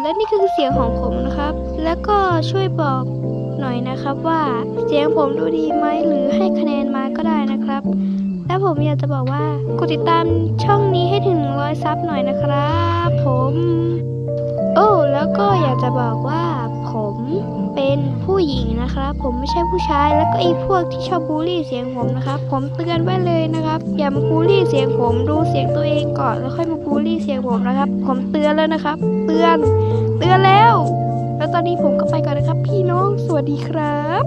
และนี่ก็คือเสียงของผมนะครับแล้วก็ช่วยบอกหน่อยนะครับว่าเสียงผมดูดีไหมหรือให้คะแนนมาก็ได้นะครับและผมอยากจะบอกว่ากดติดตามช่องนี้ให้ถึง100ซับหน่อยนะครับผมแล้วก็อยากจะบอกว่าผมเป็นผู้หญิงนะครับผมไม่ใช่ผู้ชายแล้วก็ไอ้พวกที่ชอบบูลลี่เสียงผมนะครับผมเตือนไว้เลยนะครับอย่ามาบูลลี่เสียงผมดูเสียงตัวเองก่อนแล้วค่อยมาบูลลี่เสียงผมนะครับผมเตือนแล้วนะครับเตือนแล้วตอนนี้ผมก็ไปก่อนนะครับพี่น้องสวัสดีครับ